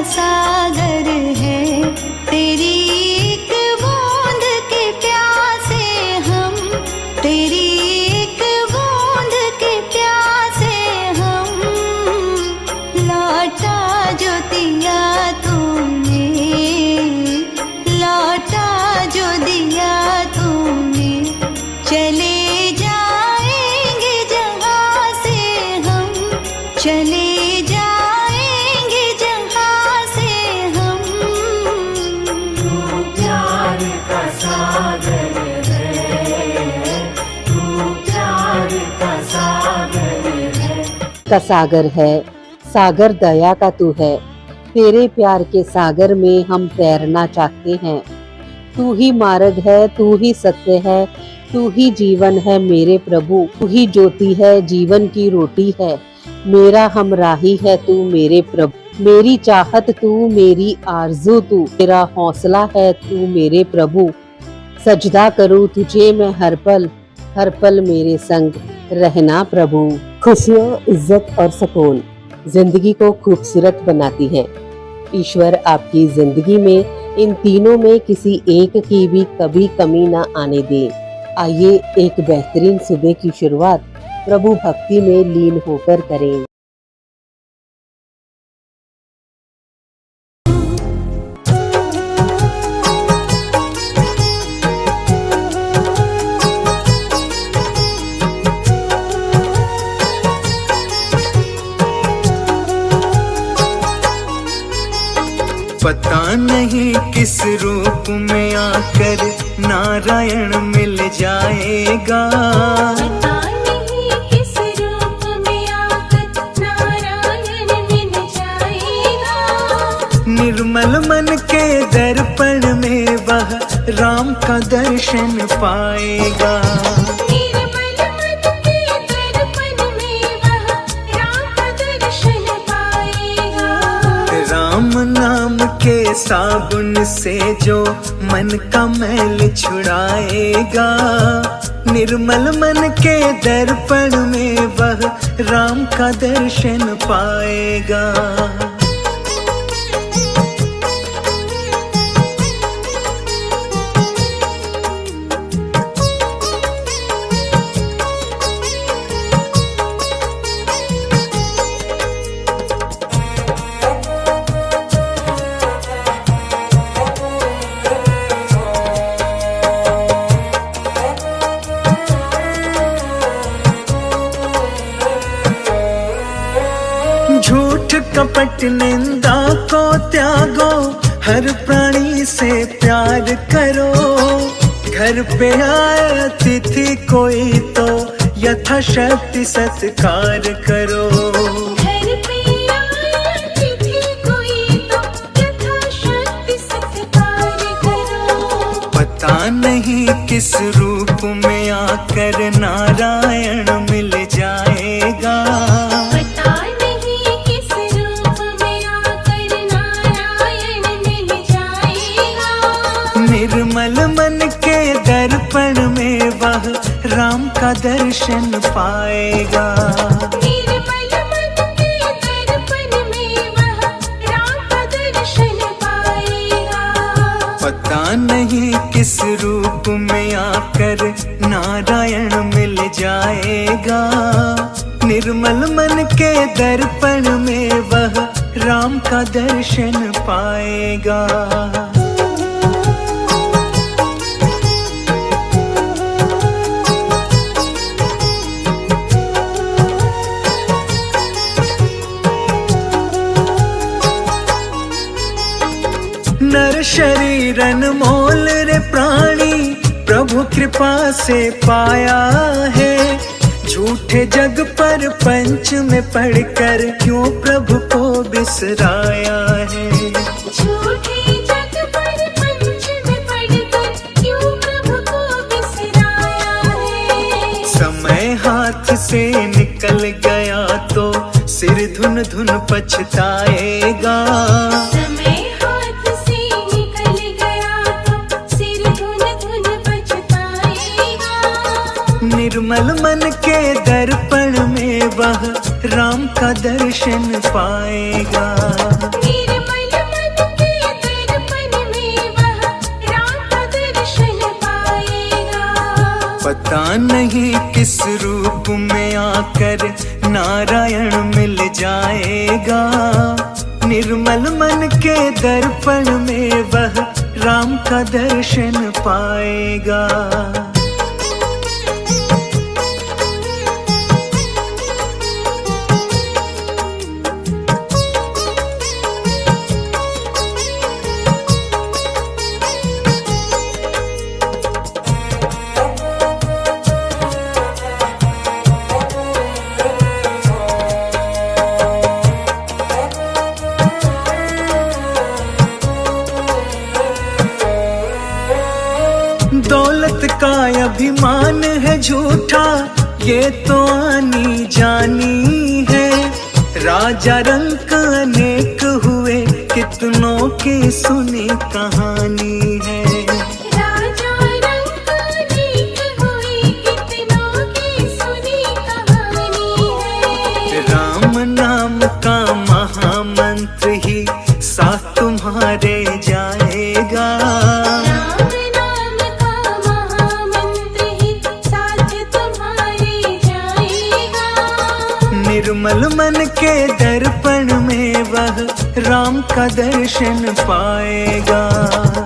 सागर है, तेरी एक बूंद के प्यासे हम, तेरी एक बूंद के प्यासे हम। लौटा जो दिया तूने, लौटा जो दिया तूने, चले जाएंगे जहाँ से हम, चले जाएंगे जहाँ से हम। तू प्यार का सागर है, तू प्यार का सागर है। का सागर है, सागर दया का तू है। तेरे प्यार के सागर में हम तैरना चाहते हैं। तू ही मार्ग है, तू ही सत्य है, तू ही जीवन है मेरे प्रभु। तू ही ज्योति है, जीवन की रोटी है, मेरा हमराही है तू मेरे प्रभु। मेरी चाहत तू, मेरी आरज़ू तू, मेरा हौसला है तू मेरे प्रभु। सजदा करूँ तुझे मैं हर पल मेरे संग रहना प्रभु। खुशियाँ, इज्जत और सुकून जिंदगी को खूबसूरत बनाती हैं। ईश्वर आपकी जिंदगी में इन तीनों में किसी एक की भी कभी कमी ना आने दे। आइए एक बेहतरीन सुबह की शुरुआत प्रभु भक्ति में लीन होकर करें। पता नहीं किस रूप में आकर नारायण मिल जाएगा, पता नहीं किस रूप में आकर नारायण मिल जाएगा। निर्मल मन के दर्पण में वह राम का दर्शन पाएगा। निर्मल मन के दर्पण में वह राम का दर्शन पाएगा। राम नाम के साबुन से जो मन का मैल छुड़ाएगा, निर्मल मन के दर्पण में वह राम का दर्शन पाएगा। झूठ कपट निंदा को त्यागो, हर प्राणी से प्यार करो। घर पे आए अतिथि कोई तो यथाशक्ति सत्कार करो। घर पे आए अतिथि कोई तो यथाशक्ति सत्कार करो। पता नहीं किस रूप में आकर नारायण मिल जाएगा, पता नहीं किस रूप में आकर नारायण मिल जाएगा। निर्मल मन के दर्पण में वह राम का दर्शन पाएगा। निर्मल मन के दर्पण में वह राम का दर्शन पाएगा। पता नहीं किस रूप में आकर नारायण मिल जाएगा। निर्मल मन के दर्पण में वह राम का दर्शन पाएगा। नर शरीर अनमोल रे प्राणी, प्रभु कृपा से पाया है। झूठे जग पर पंच में पढ़कर क्यों प्रभु को बिसराया है। झूठे जग पर पंच में पढ़कर क्यों प्रभु को बिसराया है। समय हाथ से निकल गया तो सिर धुन धुन पछताएगा। समय हाथ से निकल गया तो सिर धुन धुन पछताएगा। निर्मल मन के दर्पण में वह राम का दर्शन पाएगा। निर्मल नहीं किस रूप में आकर नारायण मिल जाएगा। निर्मल मन के दर्पण में वह राम का दर्शन पाएगा। दौलत का अभिमान है झूठा, ये तो आनी जानी है। राजा रंक अनेक हुए, कितनों की सुनी कहानी है। राजा रंक अनेक हुए, कितनों की सुनी कहानी है। राम नाम का महामंत्र ही साथ तुम्हारे जाएगा। निर्मल मन के दर्पण में वह राम का दर्शन पाएगा।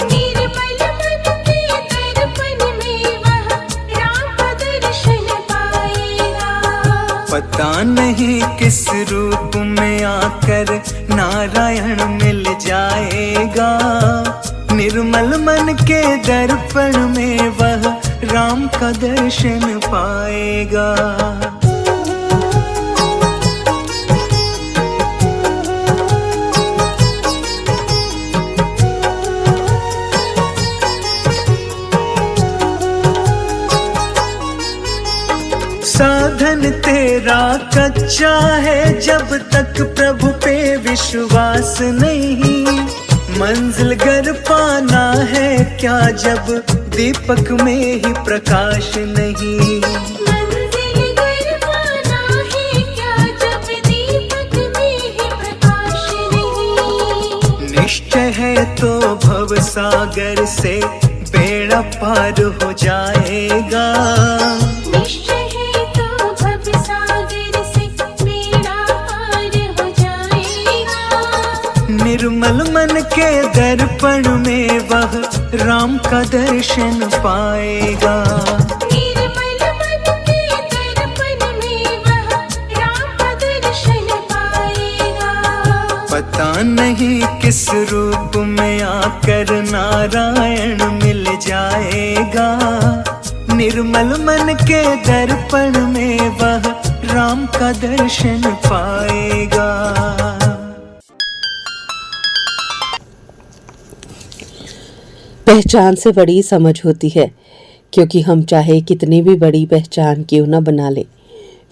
निर्मल मन के दर्पण में वह राम का दर्शन पाएगा। पता नहीं किस रूप में आकर नारायण मिल जाएगा। निर्मल मन के दर्पण में वह राम का दर्शन पाएगा। साधन तेरा कच्चा है, जब तक प्रभु पे विश्वास नहीं। मंजिल घर पाना है क्या, जब दीपक में ही प्रकाश नहीं। मंजिल घर पाना है क्या, जब दीपक में ही प्रकाश नहीं। निश्चय है तो भव सागर से बेड़ा पार हो जाएगा। निश्चय है तो भव सागर से बेड़ा पार हो जाएगा। निर्मल मन के दर्पण में वह राम का दर्शन पाएगा। निर्मल मन के दर्पण में वह राम का दर्शन पाएगा। पता नहीं किस रूप में आकर नारायण मिल जाएगा। निर्मल मन के दर्पण में वह राम का दर्शन पाएगा। पहचान से बड़ी समझ होती है, क्योंकि हम चाहे कितनी भी बड़ी पहचान क्यों न बना ले,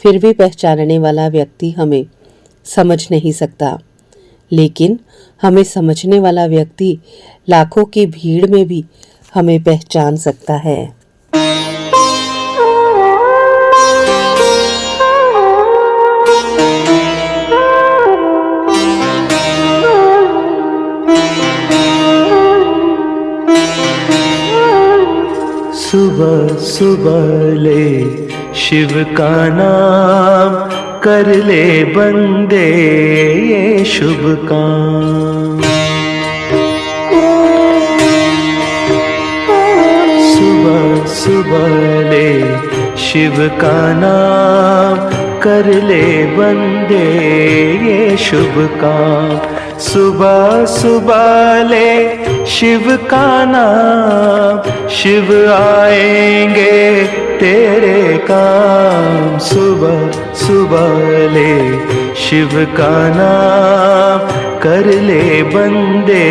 फिर भी पहचानने वाला व्यक्ति हमें समझ नहीं सकता। लेकिन हमें समझने वाला व्यक्ति लाखों की भीड़ में भी हमें पहचान सकता है। सुबह सुबह ले शिव का नाम, कर ले बंदे ये शुभ काम। सुबह सुबह ले शिव का नाम, कर ले बंदे ये शुभ काम। सुबह सुबह ले शिव का नाम, शिव आएंगे तेरे काम। सुबह सुबह ले शिव का नाम, कर ले बंदे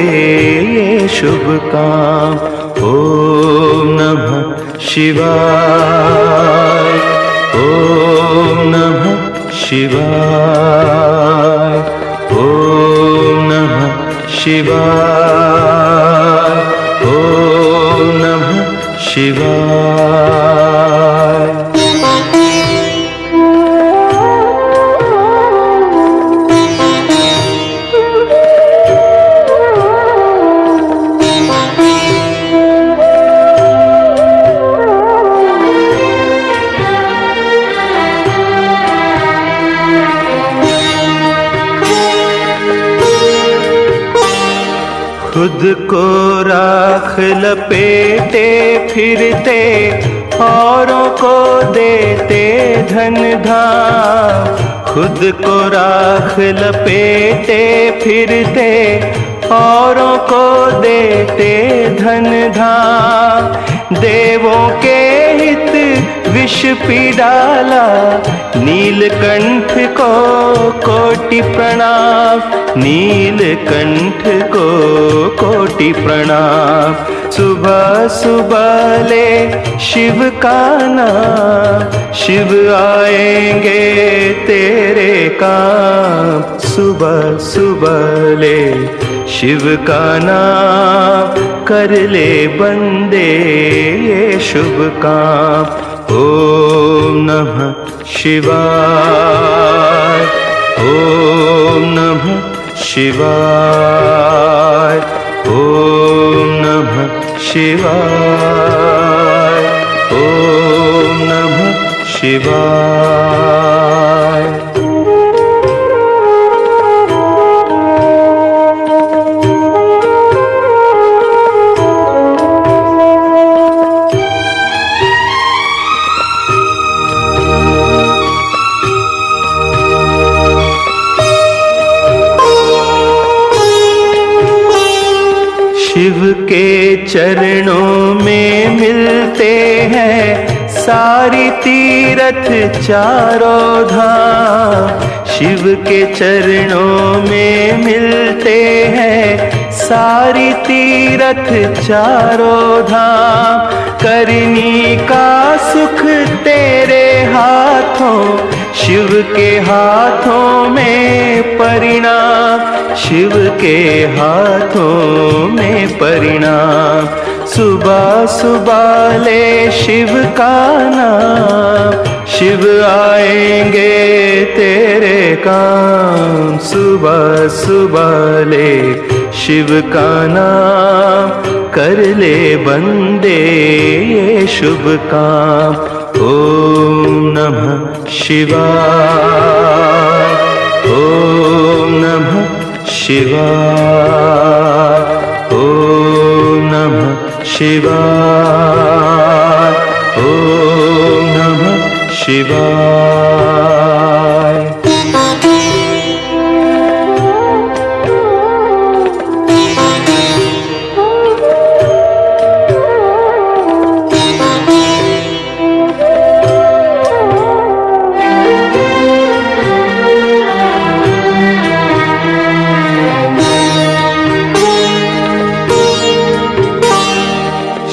ये शुभ काम। ओम नमः शिवाय, ओम नमः शिवाय, ओम नमः शिवाय, ओम नमः शिवाय। खुद को राख लपेटे फिरते, औरों को देते धन धाम। खुद को राख लपेटे फिरते, औरों को देते धन धाम। देवों के हित विष पी डाला, नीलकंठ को कोटि प्रणाम। नीलकंठ को कोटि प्रणाम। सुबह सुबह ले शिव का नाम, शिव आएंगे तेरे काम। सुबह सुबह ले शिव का नाम, कर ले बंदे ये शुभ काम। ओम नमः शिवाय, ओम नमः शिवाय, ओम नमः शिवाय, ओम नमः शिवाय। शिव के चरणों में मिलते हैं सारी तीरथ चारों धाम। शिव के चरणों में मिलते हैं सारी तीरथ चारों धाम। करनी का सुख तेरे हाथों, शिव के हाथों में परिणाम। शिव के हाथों में परिणाम। सुबह सुबह ले शिव का नाम, शिव आएंगे तेरे काम। सुबह सुबह ले शिव का नाम, कर ले बंदे ये शुभ काम। ओम नमः शिवाय, ओम नमः शिवाय, ओम नमः शिवाय, ओम नमः शिवाय।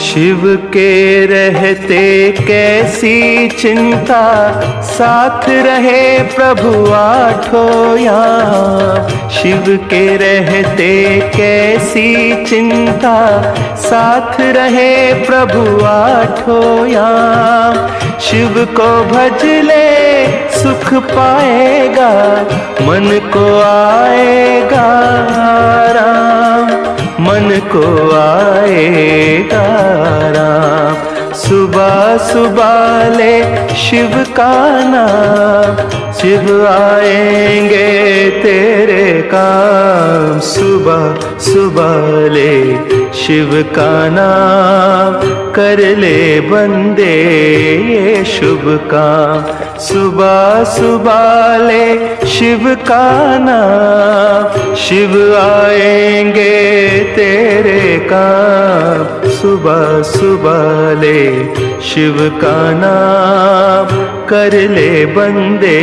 शिव के रहते कैसी चिंता, साथ रहे प्रभु आठों याम। शिव के रहते कैसी चिंता, साथ रहे प्रभु आठों याम। शिव को भज ले सुख पाएगा, मन को आएगा आराम। मन को आएगा राम। सुबह सुबह ले शिव का नाम, शिव आएंगे तेरे काम। सुबह सुबह ले शिव का नाम, कर ले बंदे ये शुभ काम। सुबह सुबह ले शिव का नाम, शिव आएंगे तेरे काम। सुबह सुबह ले शिव का नाम, कर ले बंदे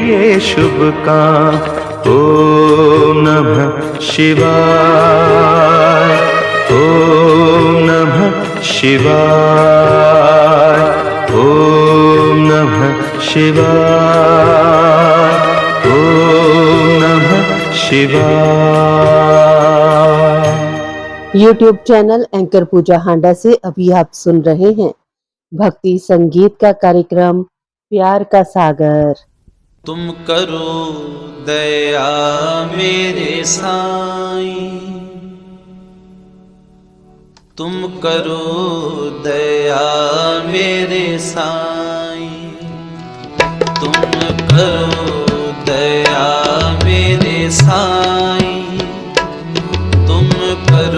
ये शुभ काम। ओम नमः शिवाय, ओम नमः शिवाय, ओम नमः शिवाय, ओम नमः शिवाय। YouTube चैनल एंकर पूजा हांडा से अभी आप सुन रहे हैं भक्ति संगीत का कार्यक्रम प्यार का सागर। तुम करो दया मेरे साईं, तुम करो दया मेरे साईं, तुम करो दया मेरे साईं, तुम करो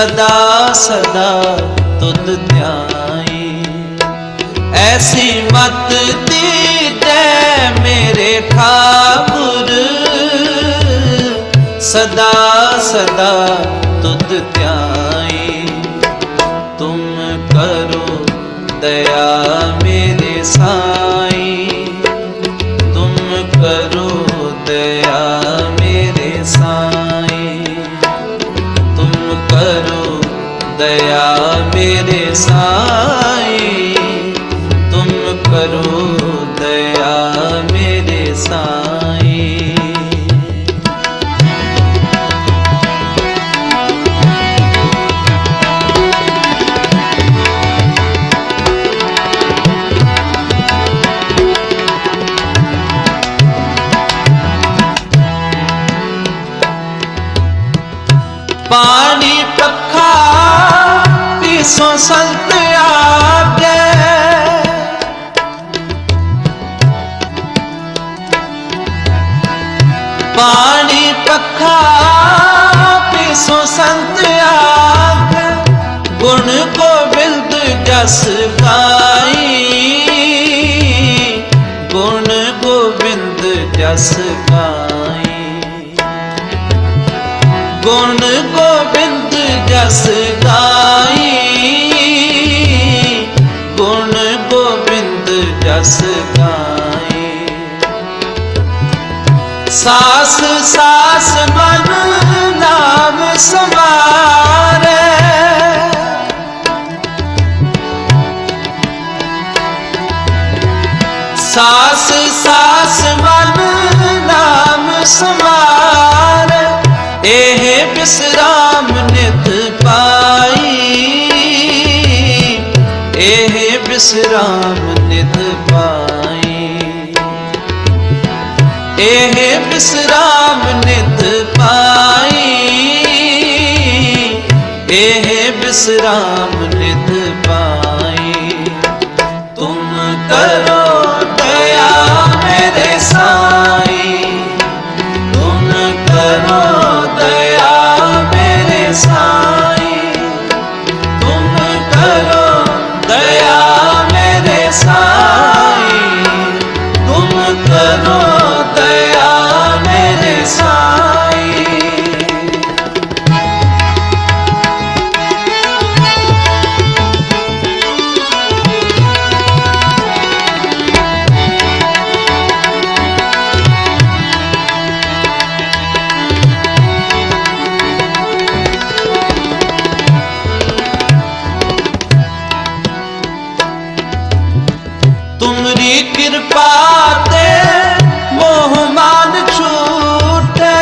सदा सदा तुद ध्याई। ऐसी मत दीजै मेरे ठाकुर, सदा सदा तुद ध्याई। तुम करो दया मेरे साईं, तुम करो दया मेरे साईं, तुम करो दया मेरे साईं, तुम करो दया मेरे साईं। पानी पखा पीसो संत आगे, पानी पखा पीसो संत आगे। गुण गोविंद जस गाई, गुण गोविंद जस गाई। गुण गोविंद जस गाई, गुण गोविंद जस गाई। सास सास मन नाम समारे, सास सास मन नाम समारे। एह विश्राम नित पाई, एह विश्राम नित पाई। एह विश्राम नित पाई, एह विश्राम नित पाई। तुम करो दया मेरे साईं, तुम करो दया मेरे साईं, तुम करो दया मेरे साईं, तुम करो दया मेरे साईं। तुमरी कृपा ते मोह मान छूटे,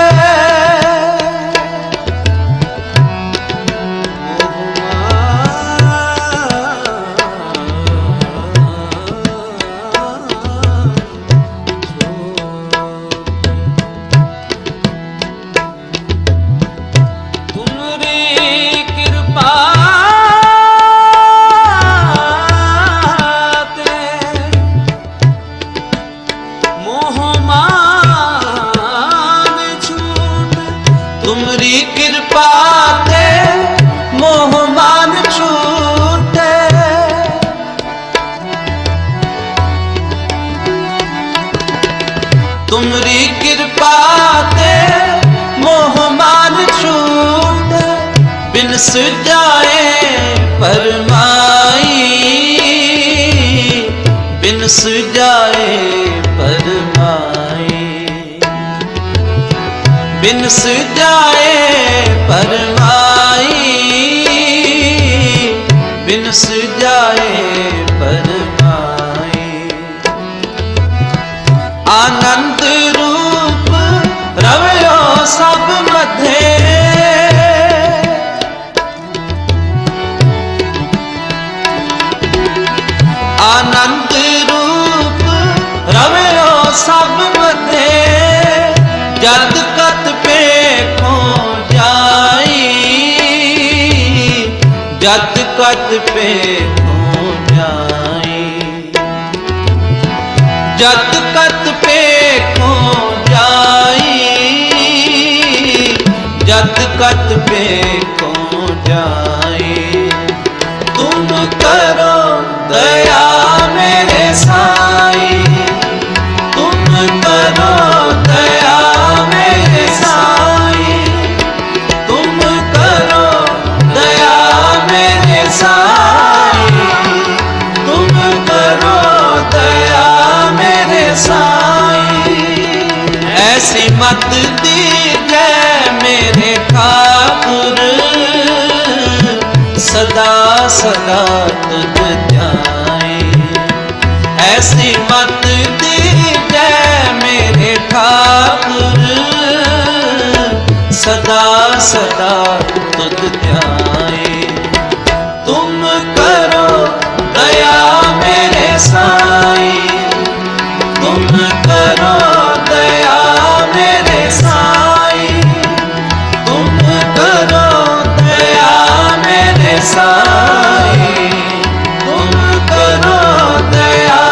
तुमरी कृपा तुमरी कृपा ते मोह मान छूटे। तुमरी कृपा ते मोह मान छूटे। बिनस जाए परमाई, बिनस जाए परमाई। बिनस जाए परमाई, बिनस जाए परमाई। आनंद रूप रवयो सब मधे, आनंद रूप रवयो सब मधे। जद कत पे को जाई, जद कत पे को जाई। जद कत पे को जाई, जद कत पे को जाई। सदा सदा तुझ ध्याए। ऐसी मत दीजै मेरे ठाकुर, सदा सदा तुझ ध्याए। तुम करो दया मेरे साईं, तुम करो दया मेरे साईं, तुम करो दया मेरे साईं, तुम करो दया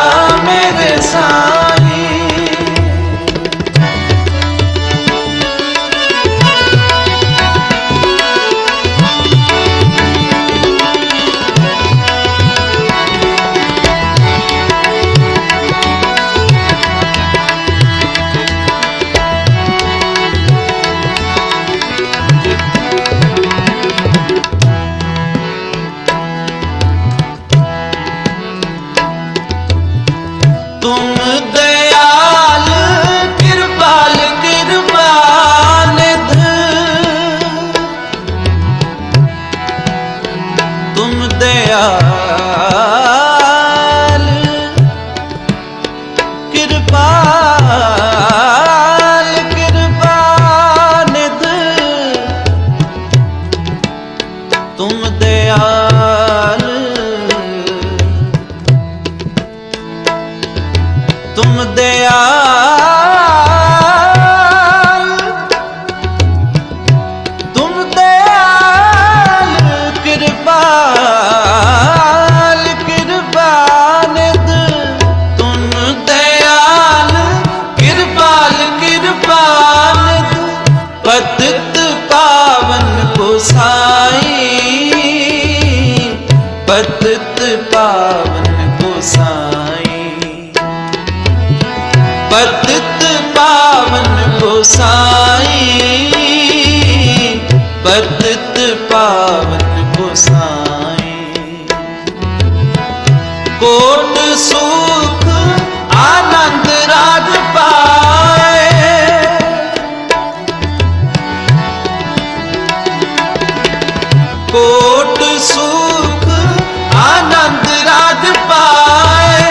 मेरे साईं। तुम दयाल कृपाल कृपानिध, तुम दयाल कृपाल कृपानिध, तुम दयाल तुम दयाल, तुम दयाल कृपाल कृपानिध, तुम दयाल कृपाल कृपानिध। पतित पावन गोसाईं, पतित पावन गोसाईं, पतित पावन गोसाईं, पतित पावन गोसाईं। कोट सुख आनंद राज पाए, कोट सुख आनंद राज पाए।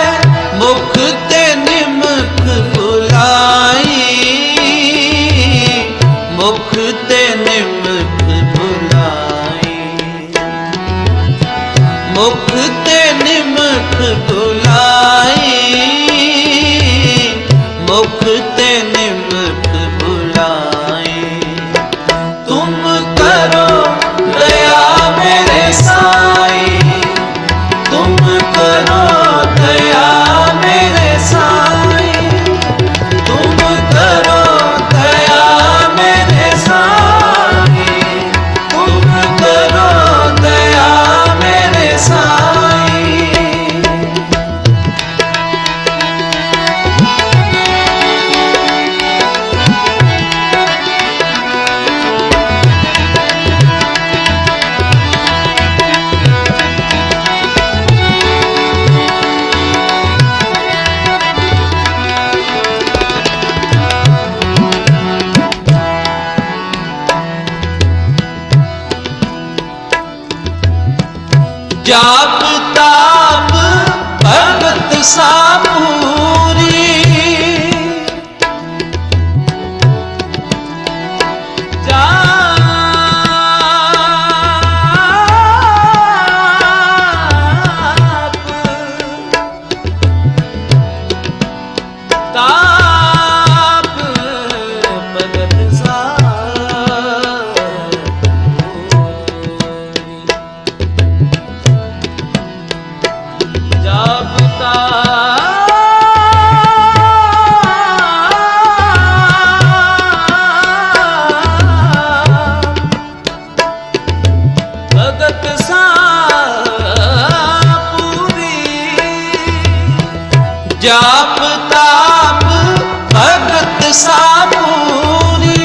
मुख ते निमक बुलाई, मुख ते निमक बुलाई, मुख ते निमक बुलाई, मुख ते निमक बुलाई। तुम करो दया मेरे साईं, तुम करो दया मेरे साईं, तुम करो दया मेरे साईं, तुम करो दया मेरे साईं। जाप ताप भगत सापूरी, जाप ताप भगत सापूरी। जाप ताप भगत सापूरी, जाप ताप भगत सापूरी।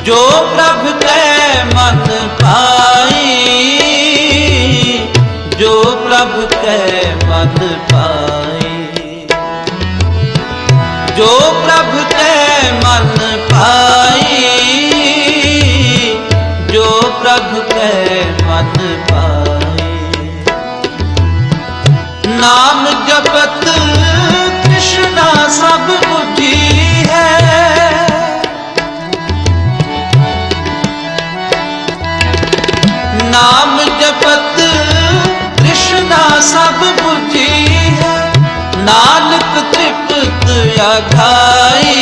जो प्रभु कै मन पाई, जो प्रभु कै मन पाई, जो प्रभु कै मन पाई, जो प्रभु कै मन पाई। नाम जपत कृष्णा सब बुद्धि है। नाम जपत कृष्णा सब बुद्धि है। नानक तृप्त अघाई,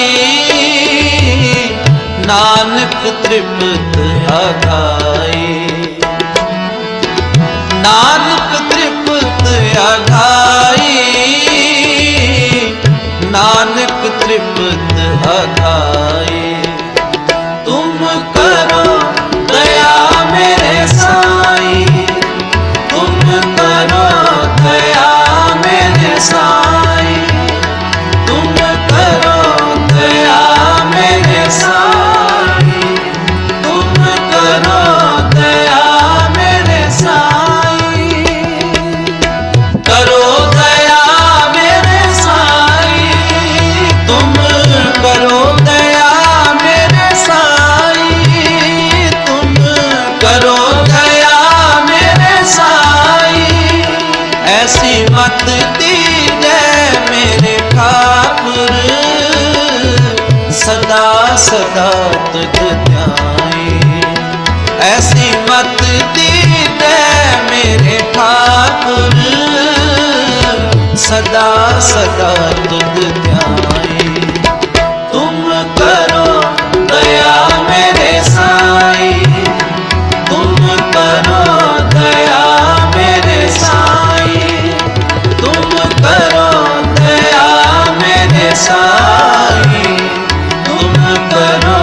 नानक तृप्त अघाई, नानक तृप्त अघाई, नानक तृप्त अघाई। तुम करो दया मेरे साईं, तुम करो दया मेरे साईं, तुम करो दया मेरे साईं, तुम करो दया मेरे साईं। करो दया मेरे साईं, तुम करो दया मेरे साईं, तुम करो दया मेरे साईं। ऐसी मत दीजिए मेरे ठाकुर, सदा सदा तुझ ध्याई। ऐसी मत दीजिए मेरे ठाकुर, सदा सदा तुझ ध्याई। तुम करो दया मेरे साईं, तुम करो दया मेरे साईं, तुम करो दया मेरे साईं, तुम करो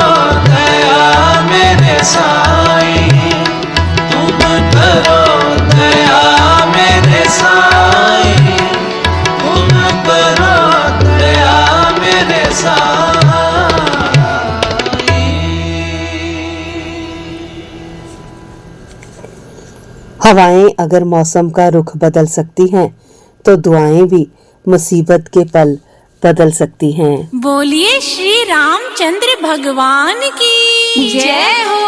दया मेरे साईं, तुम करो दया मेरे साईं, तुम करो दया मेरे साईं। हवाएं अगर मौसम का रुख बदल सकती हैं तो दुआएं भी मुसीबत के पल बदल सकती हैं। बोलिए श्री रामचंद्र भगवान की जय हो।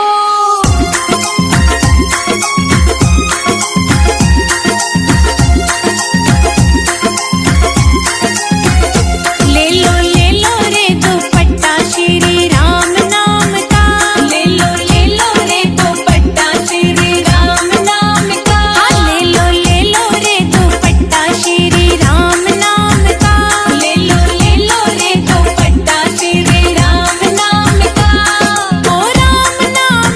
ले लो रे दुपट्टा श्री राम नाम का, ले लो रे दुपट्टा श्री राम नाम का। ले लो रे दुपट्टा श्री राम नाम का, ले लो रे दुपट्टा श्री राम नाम का। ओ राम नाम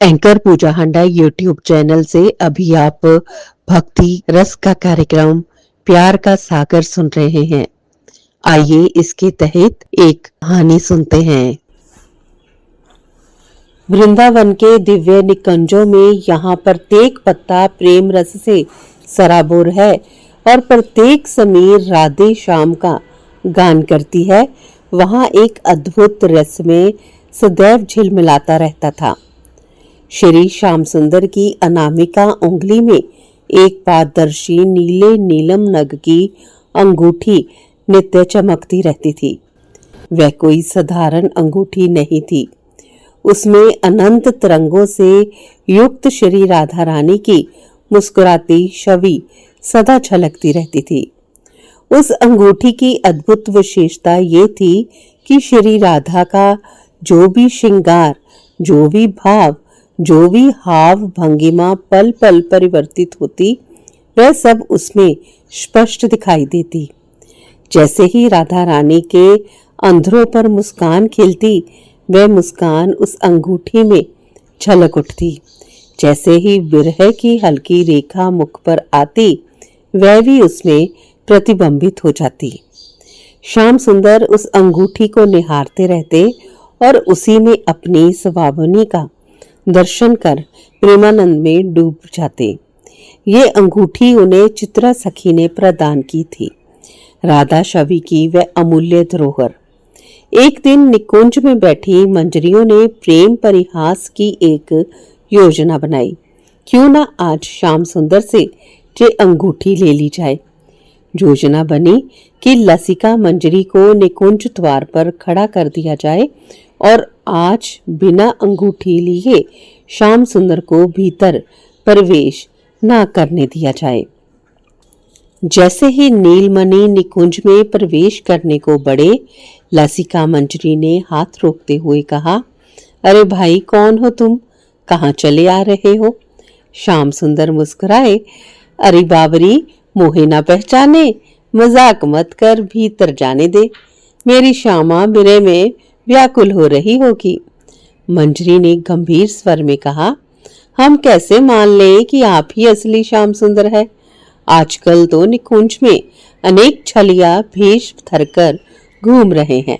एंकर पूजा हंडा यूट्यूब चैनल से अभी आप भक्ति रस का कार्यक्रम प्यार का सागर सुन रहे हैं। आइए इसके तहत एक कहानी सुनते हैं। वृंदावन के दिव्य निकुंजों में यहाँ प्रत्येक पत्ता प्रेम रस से सराबोर है और प्रत्येक समीर राधे श्याम का गान करती है। वहाँ एक अद्भुत रस में सदैव झिलमिलाता रहता था। श्री श्याम सुंदर की अनामिका उंगली में एक पारदर्शी नीले नीलम नग की अंगूठी नित्य चमकती रहती थी। वह कोई साधारण अंगूठी नहीं थी। उसमें अनंत तरंगों से युक्त श्री राधा रानी की मुस्कुराती छवि सदा झलकती रहती थी। उस अंगूठी की अद्भुत विशेषता ये थी कि श्री राधा का जो भी श्रृंगार, जो भी भाव, जो भी हाव भंगिमा पल पल परिवर्तित होती, वह सब उसमें स्पष्ट दिखाई देती। जैसे ही राधा रानी के अंधरों पर मुस्कान खिलती, वह मुस्कान उस अंगूठी में झलक उठती। जैसे ही विरह की हल्की रेखा मुख पर आती, वह भी उसमें प्रतिबिंबित हो जाती। श्याम सुंदर उस अंगूठी को निहारते रहते और उसी में अपनी स्वावनी का दर्शन कर प्रेमानंद में डूब जाते। ये अंगूठी उन्हें चित्रा सखी ने प्रदान की थी, राधा छवि की वह अमूल्य धरोहर। एक दिन निकुंज में बैठी मंजरियों ने प्रेम परिहास की एक योजना बनाई। क्यों ना आज श्याम सुंदर से ये अंगूठी ले ली जाए। योजना बनी कि लसिका मंजरी को निकुंज द्वार पर खड़ा कर दिया जाए और आज बिना अंगूठी लिए श्याम सुंदर को भीतर प्रवेश न करने दिया जाए। जैसे ही नीलमणि निकुंज में प्रवेश करने को बढ़े, लसिका मंजरी ने हाथ रोकते हुए कहा, अरे भाई, कौन हो तुम? कहाँ चले आ रहे हो? श्याम सुंदर मुस्कुराए, अरे बाबरी, मोहे ना पहचाने, मजाक मत कर, भीतर जाने दे। मेरी श्यामा बिरे में व्याकुल हो रही होगी। मंजरी ने गंभीर स्वर में कहा, हम कैसे मान लें कि आप ही असली श्याम सुंदर है? आजकल तो निकुंज में अनेक छलिया भेष धरकर घूम रहे हैं।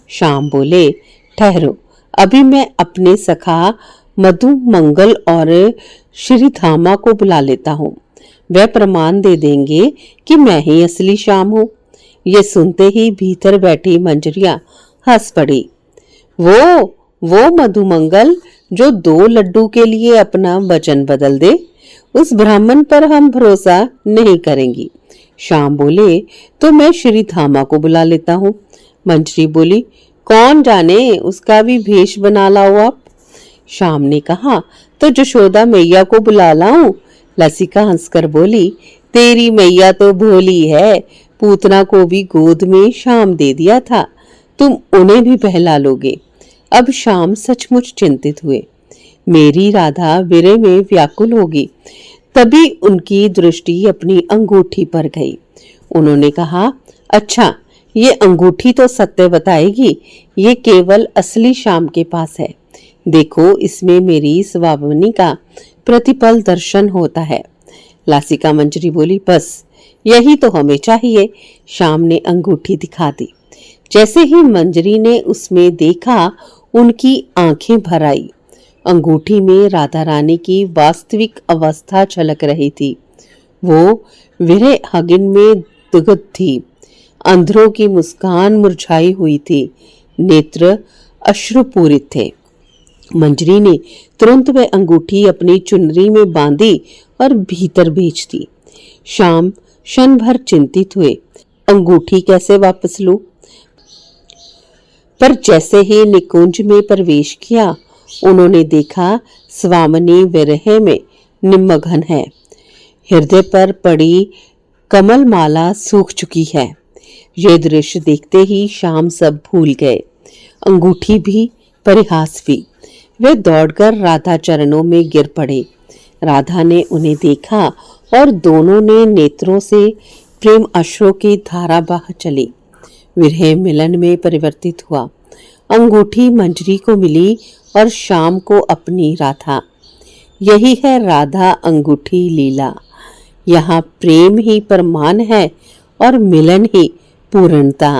श्याम बोले, ठहरो, अभी मैं अपने सखा मधु मंगल और श्रीधामा को बुला लेता हूँ। वह प्रमाण दे देंगे कि मैं ही असली श्याम हूँ। ये सुनते ही भीतर बैठी मंजरिया हंस पड़ी। वो मधुमंगल जो 2 लड्डू के लिए अपना वचन बदल दे, उस ब्राह्मण पर हम भरोसा नहीं करेंगी। श्याम बोले, तो मैं श्री धामा को बुला लेता हूँ। मंजरी बोली, कौन जाने उसका भी भेष बना लाओ आप। श्याम ने कहा, तो जशोदा मैया को बुला लाऊं। लसिका हंसकर बोली, तेरी मैया तो भोली है, पूतना को भी गोद में श्याम दे दिया था, तुम उन्हें भी बहला लोगे। अब श्याम सचमुच चिंतित हुए। मेरी राधा विरह में व्याकुल होगी। तभी उनकी दृष्टि अपनी अंगूठी पर गई। उन्होंने कहा, अच्छा, ये अंगूठी तो सत्य बताएगी। ये केवल असली श्याम के पास है। देखो, इसमें मेरी स्वावनी का प्रतिपल दर्शन होता है। लासिका मंजरी बोली, बस यही तो हमें चाहिए। श्याम ने अंगूठी दिखा दी। जैसे ही मंजरी ने उसमें देखा, उनकी आंखें भर आई। अंगूठी में राधा रानी की वास्तविक अवस्था झलक रही थी। वो विरह अग्नि में दुग्ध थी। अंधरों की मुस्कान मुरझाई हुई थी, नेत्र अश्रुपूरित थे। मंजरी ने तुरंत वह अंगूठी अपनी चुनरी में बांधी और भीतर भेज दी। श्याम क्षण भर चिंतित हुए, अंगूठी कैसे वापस लूं? पर जैसे ही निकुंज में प्रवेश किया, उन्होंने देखा स्वामिनी विरह में निमग्न है। हृदय पर पड़ी कमल माला सूख चुकी है। ये दृश्य देखते ही श्याम सब भूल गए, अंगूठी भी, परिहास भी। वे दौड़कर राधा चरणों में गिर पड़े। राधा ने उन्हें देखा और दोनों ने नेत्रों से प्रेम अश्रु की धारा बह चली। विरह मिलन में परिवर्तित हुआ। अंगूठी मंजरी को मिली और शाम को अपनी राधा। यही है राधा अंगूठी लीला। यहाँ प्रेम ही प्रमाण है और मिलन ही पूर्णता।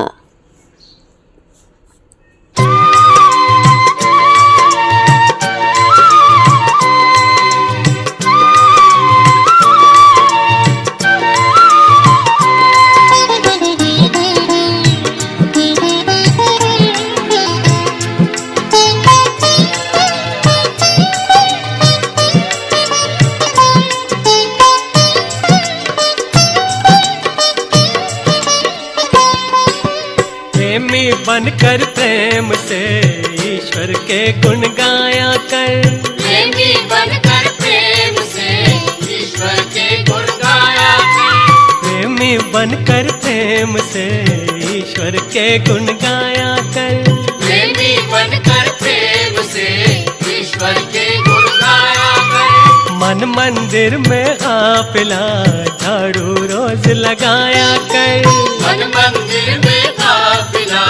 प्रेमी बनकर प्रेम से ईश्वर के गुण गाया कर। प्रेमी बनकर प्रेम से ईश्वर के गुण गाया कर। प्रेमी बनकर प्रेम से ईश्वर के गुण गाया कर। प्रेमी बनकर प्रेम से ईश्वर के गुण गाया कर। मन मंदिर में काफिला झाड़ू रोज लगाया कर। मन मंदिर में काफिला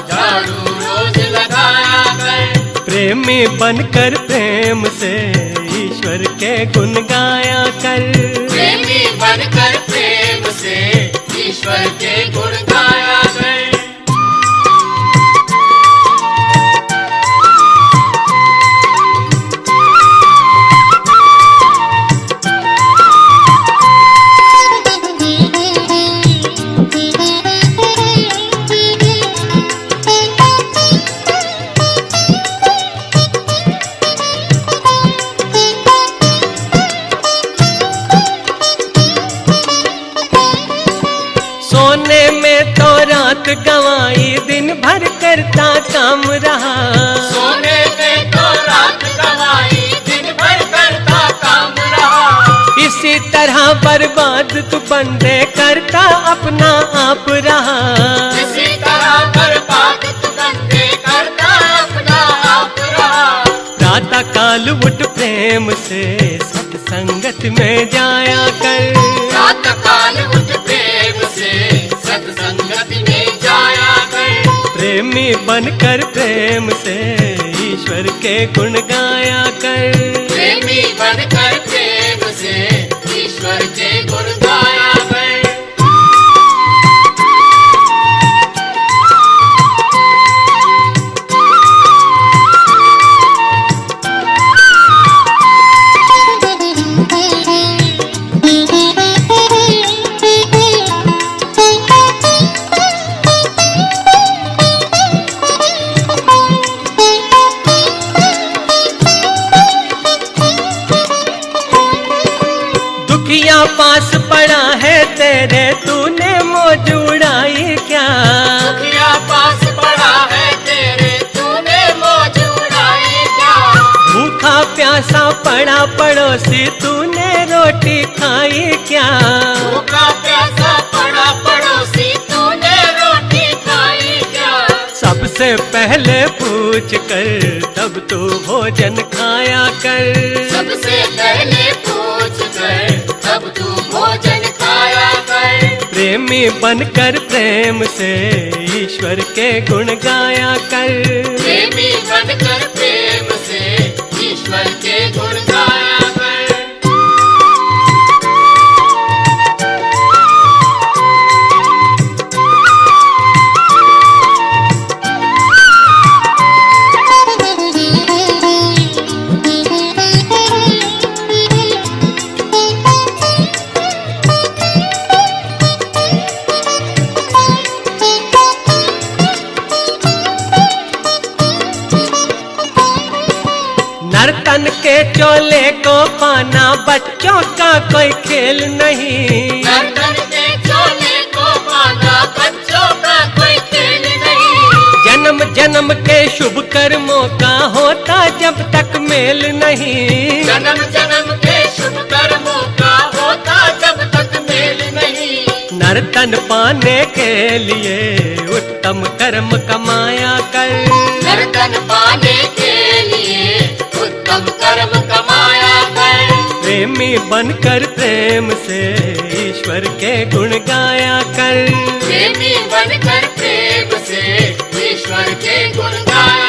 झाड़ू रोज लगाया कर। प्रेमी बनकर प्रेम से ईश्वर के गुण गाया कर। प्रेमी बनकर प्रेम से ईश्वर के गुण गाया कर। सोने में तो रात गवाई दिन भर करता काम रहा। सोने में तो रात गवाई दिन भर करता काम रहा। इसी तरह बर्बाद तू बंदे करता अपना आप रहा। इसी तरह बर्बाद तू बंदे करता अपना आप रहा। प्रातः काल उठ प्रेम से सत्संगत में जाया कर। प्रातः काल उठ प्रेम से सत्संगत में जाया कर। प्रेमी बनकर प्रेम से ईश्वर के गुण गाया कर। प्रेमी बनकर प्रेम से ईश्वर के गुण गाया कर। दुखिया पास पड़ा है तेरे तूने मौज उड़ाई क्या। दुखिया पास पड़ा है तेरे तूने मौज उड़ाई क्या। भूखा प्यासा पड़ा पड़ोसी तूने रोटी खाई क्या। भूखा प्यासा पड़ा पड़ोसी तूने रोटी खाई क्या। सबसे पहले पूछ कर तब तू भोजन खाया कर। सबसे पहले पूछ कर तब तू भोजन खाया कर। प्रेमी बनकर प्रेम से ईश्वर के गुण गाया कर। प्रेमी बनकर प्रेम से ईश्वर के गुण गाया कर। नर्तन के चोले को पाना बच्चों का कोई खेल नहीं। नर्तन के चोले को पाना बच्चों का कोई खेल नहीं। जन्म जन्म के शुभ कर्मों का होता जब तक मेल नहीं। जन्म जन्म के शुभ कर्मों का होता जब तक मेल नहीं। नर्तन पाने के लिए उत्तम कर्म कमाया कर। नर्तन पाने के लिए उत्तम कर्म कमाया कर। प्रेमी बनकर प्रेम से ईश्वर के गुण गाया कर। प्रेमी बनकर प्रेम से ईश्वर के गुण गाया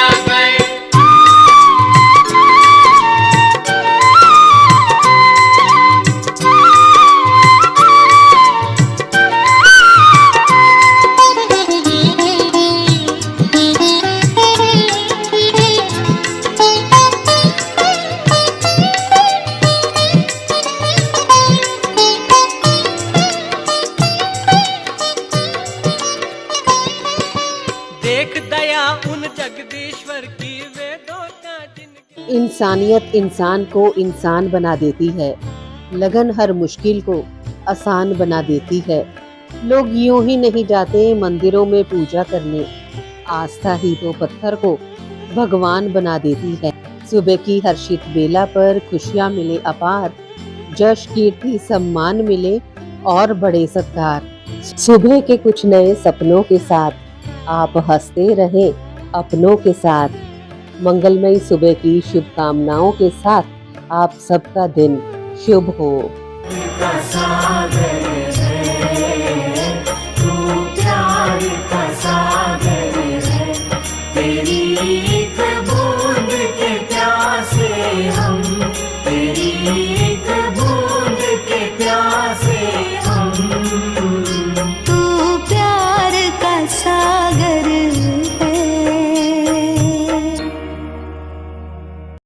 जगदीश्वर की वेदों का जिनकी इंसानियत इंसान को इंसान बना देती है, लगन हर मुश्किल को आसान बना देती है। लोग यूं ही नहीं जाते मंदिरों में पूजा करने, आस्था ही तो पत्थर को भगवान बना देती है। सुबह की हर्षित बेला पर खुशियां मिले अपार, जश कीर्ति सम्मान मिले और बड़े सत्कार। सुबह के कुछ नए सपनों के साथ आप हंसते रहें अपनों के साथ। मंगलमयी सुबह की शुभकामनाओं के साथ आप सबका दिन शुभ हो। का सागर है, तू प्यार का सागर है, तेरी एक